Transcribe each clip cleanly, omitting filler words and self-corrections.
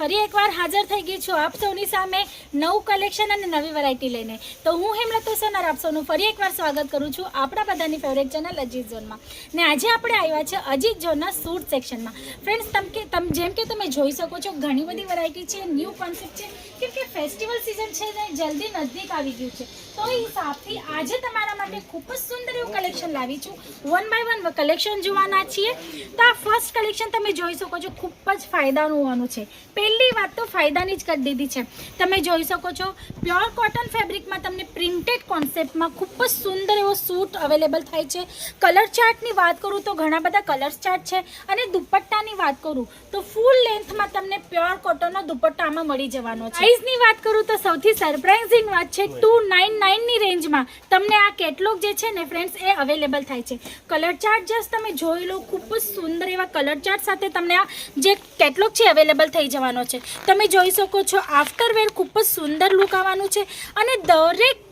ફરી એકવાર હાજર થઈ ગઈ છું આપ સૌની સામે નવું કલેક્શન અને નવી વેરાયટી લઈને। તો હું હેમલત હુસૈન આપ સૌનું ફરી એકવાર સ્વાગત કરું છું આપણા બધાની ફેવરેટ ચેનલ અજીત ઝોનમાં। ને આજે આપણે આવ્યા છે અજીત ઝોનના સૂટ સેક્શનમાં। ફ્રેન્ડ્સ જેમ કે તમે જોઈ શકો છો ઘણી બધી વેરાયટી છે, ન્યૂ કોન્સેપ્ટ છે, કેમ કે ફેસ્ટિવલ સિઝન છે ને જલ્દી નજીક આવી ગયું છે। તો એ હિસાબથી આજે તમારા માટે ખૂબ જ સુંદર એવું કલેક્શન લાવી છું। વન બાય વન કલેક્શન જોવાના છીએ। તો આ ફર્સ્ટ કલેક્શન તમે જોઈ શકો છો ખૂબ જ ફાયદાનું હોવાનું છે। પહેલી વાત તો ફાયદાની જ કરી દીધી છે। તમે જોઈ શકો છો પ્યોર કોટન ફેબ્રિકમાં તમને પ્રિન્ટેડ કોન્સેપ્ટમાં ખૂબ જ સુંદર એવો સૂટ અવેલેબલ થાય છે। કલર ચાર્ટની વાત કરું તો ઘણા બધા કલર ચાર્ટ છે અને દુપટ્ટાની વાત કરું તો ફૂલ લેન્થમાં તમને પ્યોર કોટનનો દુપટ્ટો આમાં મળી જવાનો છે। પ્રાઇસની વાત કરું તો સૌથી સરપ્રાઇઝિંગ વાત છે 299ની રેન્જમાં તમને આ કેટલોગ જે છે ને ફ્રેન્ડ્સ એ અવેલેબલ થાય છે। કલર ચાર્ટ જસ્ટ તમે જોઈ લો, ખૂબ જ સુંદર એવા કલર ચાર્ટ સાથે તમને આ જે કેટલોગ છે અવેલેબલ થઈ જવાનો છે। તમે જોઈ શકો છો આફ્ટરવેર ખૂબ જ સુંદર લુક આવવાનું છે અને દરેક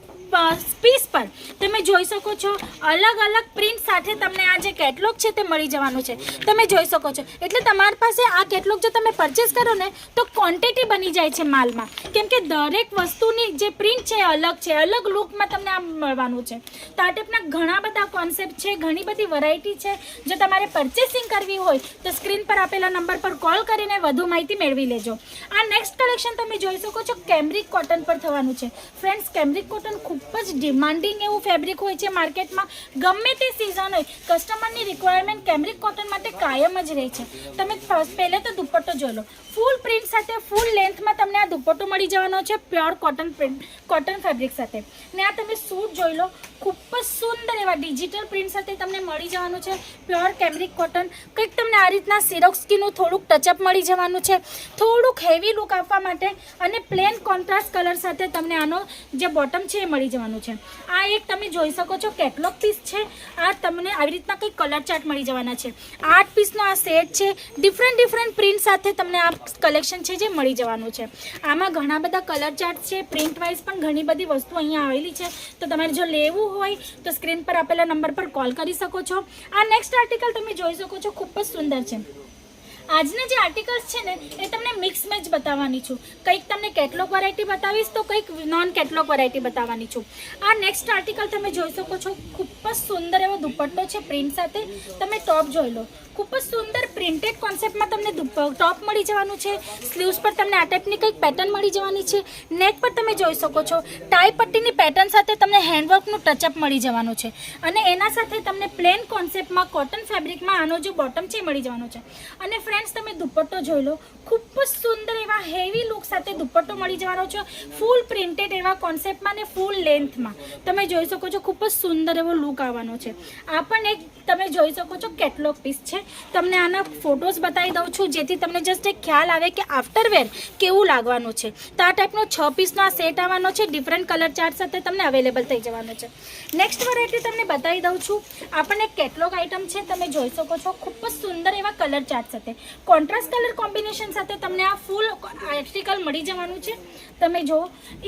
પીસ પર તમે જોઈ શકો છો અલગ અલગ પ્રિન્ટ સાથે તમને આ જે કેટલોગ છે તે મળી જવાનું છે। તમે જોઈ શકો છો એટલે તમારી પાસે આ કેટલોગ જો તમે પરચેસ કરો ને તો ક્વોન્ટિટી બની જાય છે માલમાં, કેમ કે દરેક વસ્તુની જે પ્રિન્ટ છે અલગ છે, અલગ લુકમાં તમને આ મળવાનું છે। તો આ ટાઈપના ઘણા બધા કોન્સેપ્ટ છે, ઘણી બધી વેરાયટી છે। જો તમારે પરચેસિંગ કરવી હોય તો સ્ક્રીન પર આપેલા નંબર પર કોલ કરીને વધુ માહિતી મેળવી લેજો। આ નેક્સ્ટ કલેક્શન તમે જોઈ શકો છો કેમ્બ્રિક કોટન પર થવાનું છે। ફ્રેન્ડ્સ કેમ્બ્રિક કોટન ખૂબ જ ડિમાન્ડિંગ એવું ફેબ્રિક હોય છે માર્કેટમાં, ગમે તે સિઝન હોય કસ્ટમરની રિક્વાયરમેન્ટ કેમ્બ્રિક કોટન માટે કાયમ જ રહે છે। તમે પહેલે તો દુપટ્ટો જોઈ લો, ફૂલ પ્રિન્ટ સાથે ફૂલ લેન્થમાં તમને આ દુપટ્ટો મળી જવાનો છે પ્યોર કોટન ફેબ્રિક સાથે। ને આ તમે સૂટ જોઈ લો, ખૂબ જ સુંદર એવા ડિજિટલ પ્રિન્ટ સાથે તમને મળી જવાનું છે પ્યોર કેમ્બ્રિક કોટન। કંઈક તમને આ રીતના સિરોસ્કીનું થોડુંક ટચઅપ મળી જવાનું છે, થોડુંક હેવી લુક આપવા માટે, અને પ્લેન કોન્ટ્રાસ્ટ કલર સાથે તમને આનો જે બોટમ છે એ મળી જવાનું છે। આ એક તમે જોઈ શકો છો કેટલોગ પીસ છે। આ તમને આવી રીતના કંઈક કલર ચાર્ટ મળી જવાના છે। 8 પીસનો આ સેટ છે, ડિફરન્ટ પ્રિન્ટ સાથે તમને આ કલેક્શન છે જે મળી જવાનું છે। આમાં ઘણા બધા કલર ચાર્ટ છે, પ્રિન્ટ વાઇઝ પણ ઘણી બધી વસ્તુ અહીંયા આવેલી છે। તો તમારે જો લેવું હોય તો સ્ક્રીન પર આપેલા નંબર પર કોલ કરી શકો છો। આ નેક્સ્ટ આર્ટિકલ તમે જોઈ શકો છો, ખૂબ જ સુંદર છે। આજના જે આર્ટિકલ્સ છે ને એ તમને મિક્સ મેચ બતાવવાની છું, કંઈક તમને કેટલોગ વેરાયટી બતાવીશ તો કંઈક નોન કેટલોગ વેરાયટી બતાવવાની છું। આ નેક્સ્ટ આર્ટિકલ તમે જોઈ શકો છો, ખૂબ જ સુંદર એવો દુપટ્ટો છે પ્રિન્ટ સાથે। તમે ટોપ જોઈ લો, ખૂબ જ સુંદર પ્રિન્ટેડ કોન્સેપ્ટમાં તમને ટોપ મળી જવાનું છે। સ્લીવ્સ પર તમને આ ટાઈપની કંઈક પેટર્ન મળી જવાની છે। નેક પર તમે જોઈ શકો છો ટાઈ પટ્ટીની પેટર્ન સાથે તમને હેન્ડવર્કનું ટચઅપ મળી જવાનું છે, અને એના સાથે તમને પ્લેન કોન્સેપ્ટમાં કોટન ફેબ્રિકમાં આનો જે બોટમ છે એ મળી જવાનો છે। અને ફ્રેન્ડ્સ તમે દુપટ્ટો જોઈ લો, ખૂબ જ સુંદર એવા હેવી લુક સાથે દુપટ્ટો મળી જવાનો છે ફૂલ પ્રિન્ટેડ એવા કોન્સેપ્ટમાં ને ફૂલ લેન્થમાં। તમે જોઈ શકો છો ખૂબ જ સુંદર એવો લુક આવવાનો છે। આ પણ એક તમે જોઈ શકો છો કેટલોગ પીસ છે। તમને આના ફોટોઝ બતાવી દઉં છું જેથી તમને જસ્ટ એક ખ્યાલ આવે કે આફ્ટરવેર કેવું લાગવાનું છે। તો આ ટાઈપનો 6 પીસનો આ સેટ આવવાનો છે, ડિફરન્ટ કલર ચાર્ટ સાથે તમને અવેલેબલ થઈ જવાનો છે। નેક્સ્ટ વેરાયટી તમને બતાવી દઉં છું, આ પણ એક કેટલોગ આઇટમ છે। તમે જોઈ શકો છો ખૂબ જ સુંદર એવા કલર ચાર્ટ સાથે કોન્ટ્રાસ્ટ કલર કોમ્બિનેશન સાથે તમને આ ફૂલ આર્ટિકલ મળી જવાનું છે। તમે જો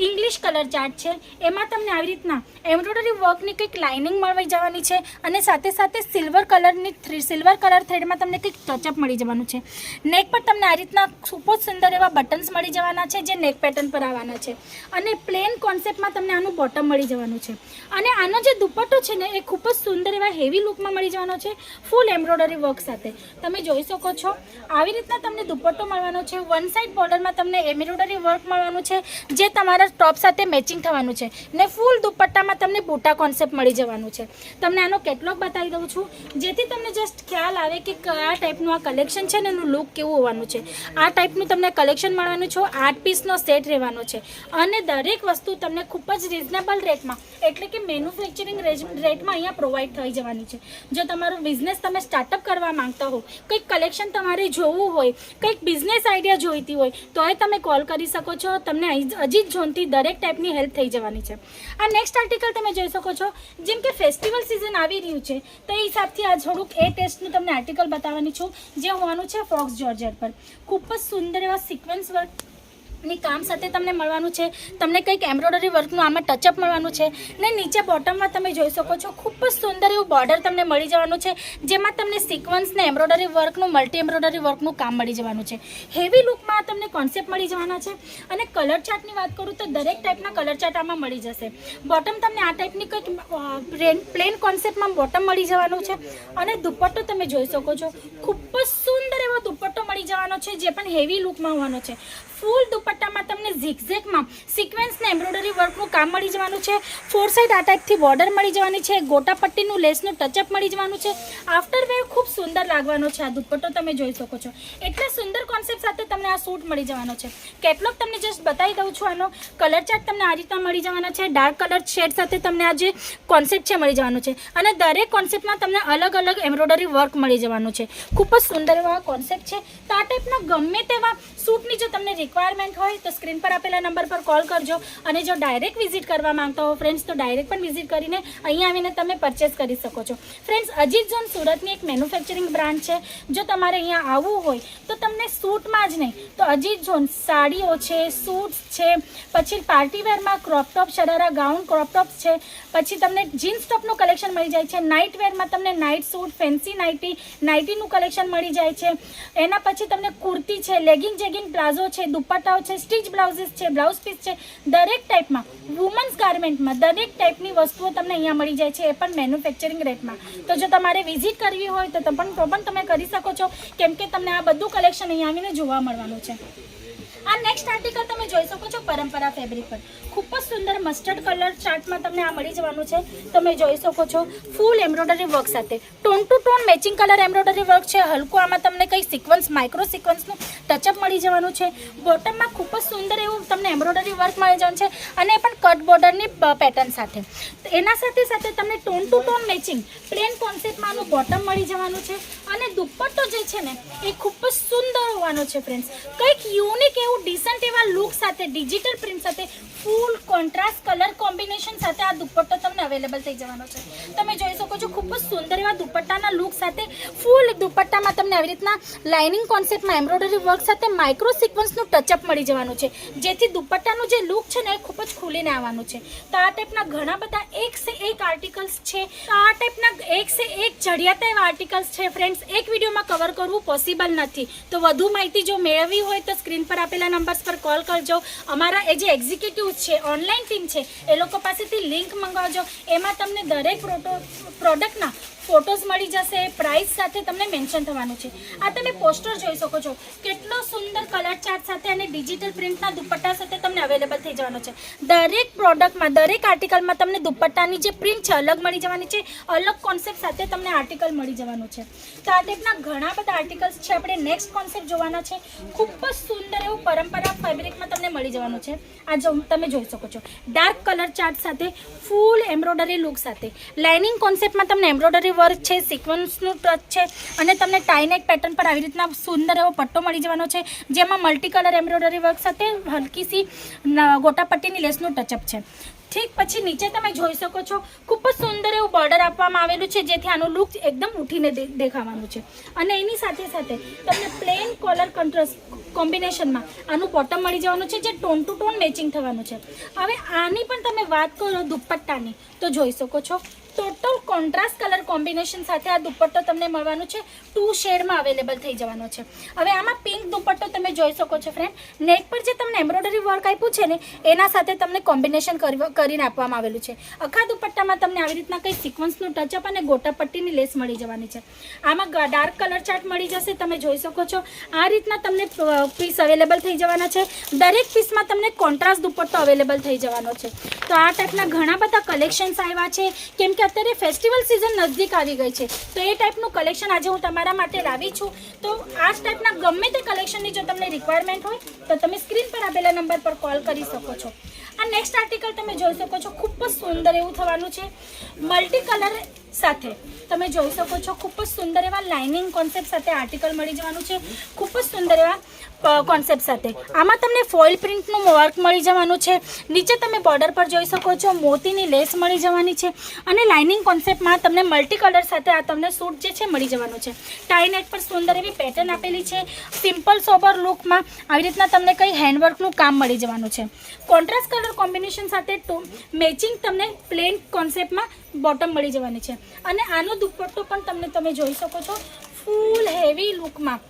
ઇંગ્લિશ કલર ચાર્ટ છે, એમાં તમને આવી રીતના એમ્બ્રોઇડરી વર્કની કંઈક લાઇનિંગ મળી જવાની છે, અને સાથે સાથે સિલ્વર કલર થ્રેડમાં તમને કંઈક ટચઅપ મળી જવાનું છે। નેક પર તમને આ રીતના ખૂબ જ સુંદર એવા બટન્સ મળી જવાના છે જે નેક પેટર્ન પર આવવાના છે, અને પ્લેન કોન્સેપ્ટમાં તમને આનું બોટમ મળી જવાનું છે। અને આનો જે દુપટ્ટો છે ને એ ખૂબ જ સુંદર એવા હેવી લુકમાં મળી જવાનો છે ફૂલ એમ્બ્રોઇડરી વર્ક સાથે। તમે જોઈ શકો છો આવી રીતના તમને દુપટ્ટો મળવાનો છે। વન સાઇડ બોર્ડરમાં તમને એમ્બ્રોઇડરી વર્ક મળવાનું છે જે તમારા ટોપ સાથે મેચિંગ થવાનું છે, ને ફૂલ દુપટ્ટામાં તમને બુટા કોન્સેપ્ટ મળી જવાનું છે। તમને આનો કેટલોગ બતાવી દઉં છું જેથી તમને જસ્ટ ખ્યાલ આવે કે કયા ટાઈપનું આ કલેક્શન છે ને એનું લુક કેવું હોવાનું છે। આ ટાઈપનું તમને કલેક્શન મળવાનું છે, 8 પીસનો સેટ રહેવાનો છે, અને દરેક વસ્તુ તમને ખૂબ જ રિઝનેબલ રેટમાં એટલે કે મેન્યુફેક્ચરિંગ રેટમાં અહીંયા પ્રોવાઈડ થઈ જવાની છે। જો તમારો બિઝનેસ તમે સ્ટાર્ટઅપ કરવા માંગતા હો, કંઈક કલેક્શન તમારે જોવું હોય, કંઈક બિઝનેસ આઈડિયા જોઈતી હોય તો એ તમે કોલ કરી શકો છો। તમને અજીત ઝોનથી દરેક ટાઈપની હેલ્પ થઈ જવાની છે। આ નેક્સ્ટ આર્ટિકલ તમે જોઈ શકો છો, જેમ કે ફેસ્ટિવલ સિઝન આવી રહ્યું છે તો એ હિસાબથી આ થોડુંક એ ટેસ્ટનું તમને આર્ટિકલ બતાવવાની છું જે હોવાનું છે ફોક્સ જોર્જેટ પર। ખૂબ જ સુંદર એવા સિક્વન્સ વર્ક ની કામ સાથે તમને મળવાનું છે. તમને કંઈક એમ્બ્રોઇડરી વર્કનું આમાં ટચઅપ મળવાનું છે ને નીચે બોટમમાં તમે જોઈ શકો છો ખૂબ જ સુંદર એવું બોર્ડર તમને મળી જવાનું છે, જેમાં તમને સિક્વન્સ ને એમ્બ્રોઇડરી વર્કનું મલ્ટી એમ્બ્રોઇડરી વર્કનું કામ મળી જવાનું છે. હેવી લુકમાં તમને કોન્સેપ્ટ મળી જવાના છે. અને કલર ચાર્ટની વાત કરું તો દરેક ટાઈપના કલર ચાર્ટ આમાં મળી જશે. બોટમ તમને આ ટાઈપની કંઈક પ્લેન કોન્સેપ્ટમાં બોટમ મળી જવાનું છે. અને દુપટ્ટો તમે જોઈ શકો છો ખૂબ જ સુંદર એવો દુપટ્ટો મળી જવાનો છે, જે પણ હેવી લુકમાં હોવાનો છે. ફૂલ દુપટ્ટામાં તમને ઝિગઝેગમાં સિક્વન્સ ને એમ્બ્રોઇડરી વર્કનું કામ મળી જવાનું છે. ફોર સાઈડ આ ટાઈપથી બોર્ડર મળી જવાની છે. ગોટા પટ્ટીનું લેસનું ટચઅપ મળી જવાનું છે. આફ્ટર વેર ખૂબ સુંદર લાગવાનો છે આ દુપટ્ટો તમે જોઈ શકો છો. એટલે સુંદર કોન્સેપ્ટ સાથે તમને આ સૂટ મળી જવાનો છે. કેટલોગ તમને જસ્ટ બતાવી દઉં છું. આનો કલર ચાર્ટ તમને આ રીતના મળી જવાના છે. ડાર્ક કલર શેડ સાથે તમને આ જે કોન્સેપ્ટ છે મળી જવાનું છે. અને દરેક કોન્સેપ્ટમાં તમને અલગ અલગ એમ્બ્રોઇડરી વર્ક મળી જવાનું છે. ખૂબ જ સુંદર એવા કોન્સેપ્ટ છે. તો આ ટાઈપના ગમે તેવા સૂટની જો તમને રિક્વાયરમેન્ટ હોય તો સ્ક્રીન પર આપેલા નંબર પર કોલ કરજો. અને જો ડાયરેક્ટ વિઝિટ કરવા માંગતા હો ફ્રેન્ડ્સ તો ડાયરેક્ટ પણ વિઝિટ કરીને અહીંયા આવીને તમે પરચેસ કરી શકો છો. ફ્રેન્ડ્સ, અજીત ઝોન સુરતની એક મેન્યુફેક્ચરિંગ બ્રાન્ચ છે. જો તમારે અહીંયા આવવું હોય તો તમને સૂટમાં જ નહીં તો અજીત ઝોન સાડીઓ છે, સૂટ્સ છે, પછી પાર્ટીવેરમાં crop top, sharara, gown, crop tops છે, પછી તમને જીન્સ ટોપનું કલેક્શન મળી જાય છે. નાઇટ વેરમાં તમને નાઇટ સૂટ, ફેન્સી નાઇટીનું કલેક્શન મળી જાય છે. એના પછી તમને કુર્તી છે, લેગિંગ જેગિંગ પ્લાઝો છે, દુપટ્ટાઓ છે, સ્ટીચ બ્લાઉઝીસ છે, બ્લાઉઝ પીસ છે. દરેક ટાઈપમાં વુમન્સ ગાર્મેન્ટમાં દરેક ટાઈપની વસ્તુઓ તમને અહીંયા મળી જાય છે, એ પણ મેન્યુફેક્ચરિંગ રેટમાં. તો જો તમારે વિઝિટ કરવી હોય તો પણ તમે કરી શકો છો, કેમ કે તમને આ બધું કલેક્શન અહીંયા આવીને જોવા મળવાનું છે. આ નેક્સ્ટ આર્ટિકલ તમે જોઈ શકો છો પરંપરા ફેબ્રિક પર. ખૂબ જ સુંદર મસ્ટર્ડ કલર ચાર્ટમાં તમને આ મળી જવાનું છે. તમે જોઈ શકો છો ફૂલ એમ્બ્રોઇડરી વર્ક સાથે tone to tone matching colour embroidery work છે. હલકું આમાં તમને કંઈ સિક્વન્સ, માઇક્રો સિક્વન્સનું ટચઅપ મળી જવાનું છે. બોટમમાં ખૂબ જ સુંદર એવું તમને એમ્બ્રોઇડરી વર્ક મળી જવાનું છે, અને એ પણ કટ બોર્ડરની પેટર્ન સાથે. એના સાથે સાથે તમને tone to tone matching plain કોન્સેપ્ટમાં આનું બોટમ મળી જવાનું છે. અને દુપટ્ટો જે છે ને એ ખૂબ જ સુંદર હોવાનો છે ફ્રેન્ડ્સ. કંઈક યુનિક એવું ડિસન્ટ એવા લુક સાથે ડિજિટલ પ્રિન્ટ સાથે ફૂલ કોન્ટ્રાસ્ટ કલર કોમ્બિનેશન સાથે આ દુપટ્ટો તમને અવેલેબલ થઈ જવાનો છે. તમે જોઈ શકો છો ખૂબ જ સુંદર એવા દુપટ્ટાના લુક સાથે ફૂલ દુપટ્ટામાં તમને આવી રીતના લાઇનિંગ કોન્સેપ્ટમાં એમ્બ્રોઇડરી વર્ક સાથે માઇક્રો સિક્વન્સનું ટચઅપ મળી જવાનું છે, જેથી દુપટ્ટાનું જે લુક છે ને એ ખૂબ જ ખુલીને આવવાનું છે. તો આ ટાઈપના ઘણા બધા એક સે એક આર્ટિકલ્સ છે. તો આ ટાઈપના એક સે એક ચડિયાતા એવા આર્ટિકલ્સ છે ફ્રેન્ડ્સ. એક વિડીયોમાં કવર કરવું પોસિબલ નથી. તો વધુ માહિતી જો મેળવવી હોય તો સ્ક્રીન પર આપેલા નંબર્સ પર કોલ કરજો. અમારા એ જે એક્ઝિક્યુટિવ છે, ઓનલાઈન ટીમ છે, એ લોકો પાસેથી લિંક મંગાવજો. એમાં તમને દરેક પ્રોડક્ટના ફોટોઝ મળી જશે, પ્રાઇસ સાથે તમને મેન્શન થવાનું છે. આ તમે પોસ્ટર જોઈ શકો છો કેટલો સુંદર કલર ચાર્ટ સાથે અને ડિજિટલ પ્રિન્ટના દુપટ્ટા સાથે તમને અવેલેબલ થઈ જવાનો છે. દરેક પ્રોડક્ટમાં, દરેક આર્ટિકલમાં તમને દુપટ્ટાની જે પ્રિન્ટ છે અલગ મળી જવાની છે. અલગ કોન્સેપ્ટ સાથે તમને આર્ટિકલ મળી જવાનું છે. તો આ ટાઈપના ઘણા બધા આર્ટિકલ્સ છે. આપણે નેક્સ્ટ કોન્સેપ્ટ જોવાના છે. ખૂબ જ સુંદર એવું પરંપરા ફેબ્રિકમાં તમને મળી જવાનું છે. આ જો તમે જોઈ શકો છો ડાર્ક કલર ચાર્ટ સાથે ફૂલ એમ્બ્રોઇડરી લુક સાથે લાઇનિંગ કોન્સેપ્ટમાં તમને એમ્બ્રોઇડરી વર્ક છે, સિક્વન્સનું ટચ છે, અને તમને ટાઈનેક પેટર્ન પર આવી રીતના સુંદર એવો પટ્ટો મળી જવાનો છે, જેમાં મલ્ટી કલર એમ્બ્રોઇડરી વર્ક સાથે હલકીસી ગોટાપટ્ટીની લેસનું ટચઅપ છે. ઠીક, પછી નીચે તમે જોઈ શકો છો ખૂબ જ સુંદર એવું બોર્ડર આપવામાં આવેલું છે, જેથી આનું લુક એકદમ ઉઠીને દેખાવાનું છે. અને એની સાથે સાથે તમને પ્લેન કલર કોન્ટ્રાસ્ટ કોમ્બિનેશનમાં આનું બોટમ મળી જવાનું છે, જે ટોન ટુ ટોન મેચિંગ થવાનું છે. હવે આની પણ તમે વાત કરો દુપટ્ટાની તો જોઈ શકો છો ટોટલ કોન્ટ્રાસ્ટ કલર કોમ્બિનેશન સાથે આ દુપટ્ટો તમને મળવાનું છે. 2 શેડમાં અવેલેબલ થઈ જવાનો છે. હવે આમાં પિંક દુપટ્ટો તમે જોઈ શકો છો ફ્રેન્ડ. નેક પર જે તમને એમ્બ્રોઇડરી વર્ક આપ્યું છે ને એના સાથે તમને કોમ્બિનેશન કરીને આપવામાં આવેલું છે. આખા દુપટ્ટામાં તમને આવી રીતના કંઈ સિક્વન્સનું ટચઅપ અને ગોટાપટ્ટીની લેસ મળી જવાની છે. આમાં ડાર્ક કલર ચાર્ટ મળી જશે. તમે જોઈ શકો છો આ રીતના તમને પીસ અવેલેબલ થઈ જવાના છે. દરેક પીસમાં તમને કોન્ટ્રાસ્ટ દુપટ્ટો અવેલેબલ થઈ જવાનો છે. તો આ ટાઈપના ઘણા બધા કલેક્શન્સ આવ્યા છે, કેમ કે અત્યારે ફેસ્ટિવલ સિઝન નજદીક આવી ગઈ છે. તો એ ટાઈપનું કલેક્શન આજે હું તમારા માટે લાવી છું. તો આ ટાઈપના ગમે તે કલેક્શનની જો તમને રિક્વાયરમેન્ટ હોય તો તમે સ્ક્રીન પર આપેલા નંબર પર કોલ કરી શકો છો. આ નેક્સ્ટ આર્ટિકલ તમે જોઈ શકો છો ખૂબ જ સુંદર એવું થવાનું છે. મલ્ટી કલર સાથે તમે જોઈ શકો છો ખૂબ જ સુંદર એવા લાઇનિંગ કોન્સેપ્ટ સાથે આર્ટિકલ મળી જવાનું છે, ખૂબ જ સુંદર એવા કોન્સેપ્ટ સાથે. આમાં તમને ફોઇલ પ્રિન્ટનું વર્ક મળી જવાનું છે. નીચે તમે બોર્ડર પર જોઈ શકો છો મોતીની લેસ મળી જવાની છે અને લાઇનિંગ કોન્સેપ્ટમાં તમને મલ્ટી કલર સાથે આ તમને સૂટ જે છે મળી જવાનું છે. ટાઈ નેક પર સુંદર એવી પેટર્ન આપેલી છે. સિમ્પલ સોબર લુકમાં આવી રીતના તમને કંઈ હેન્ડવર્કનું કામ મળી જવાનું છે. કોન્ટ્રાસ્ટ કલર કોમ્બિનેશન સાથે મેચિંગ તમને પ્લેન કોન્સેપ્ટમાં બોટમ મળી જવાની છે અને આનો દુપટ્ટો પણ તમે જોઈ શકો છો ફૂલ હેવી લુકમાં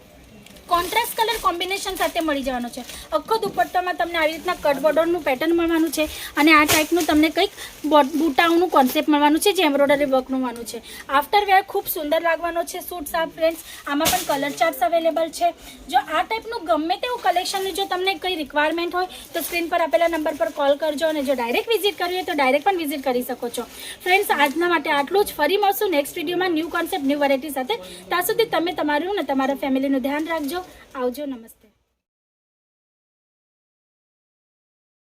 કોન્ટ્રાસ્ટ કલર કોમ્બિનેશન સાથે મળી જવાનો છે. આખો દુપટ્ટામાં તમને આવી રીતના કટ બોર્ડરનું પેટર્ન મળવાનું છે અને આ ટાઈપનું તમને કંઈક બુટાઓનું કોન્સેપ્ટ મળવાનું છે જે એમ્બ્રોઇડરી વર્કનું મળવાનું છે. આફ્ટર વેર ખૂબ સુંદર લાગવાનો છે સૂટ સાફ ફ્રેન્ડ્સ. આમાં પણ કલર ચાર્ટ્સ અવેલેબલ છે. જો આ ટાઈપનું ગમે તેવું કલેક્શનની જો તમને કંઈ રિક્વાયરમેન્ટ હોય તો સ્ક્રીન પર આપેલા નંબર પર કોલ કરજો અને જો ડાયરેક્ટ વિઝિટ કરવી હોય તો ડાયરેક્ટ પણ વિઝિટ કરી શકો છો. ફ્રેન્ડ્સ આજના માટે આટલું જ. ફરી મળશું નેક્સ્ટ વિડીયોમાં ન્યૂ કોન્સેપ્ટ ન્યૂ વેરાયટી સાથે. ત્યાં સુધી તમે તમારું અને તમારા ફેમિલીનું ધ્યાન રાખજો. આવજો. નમસ્તે.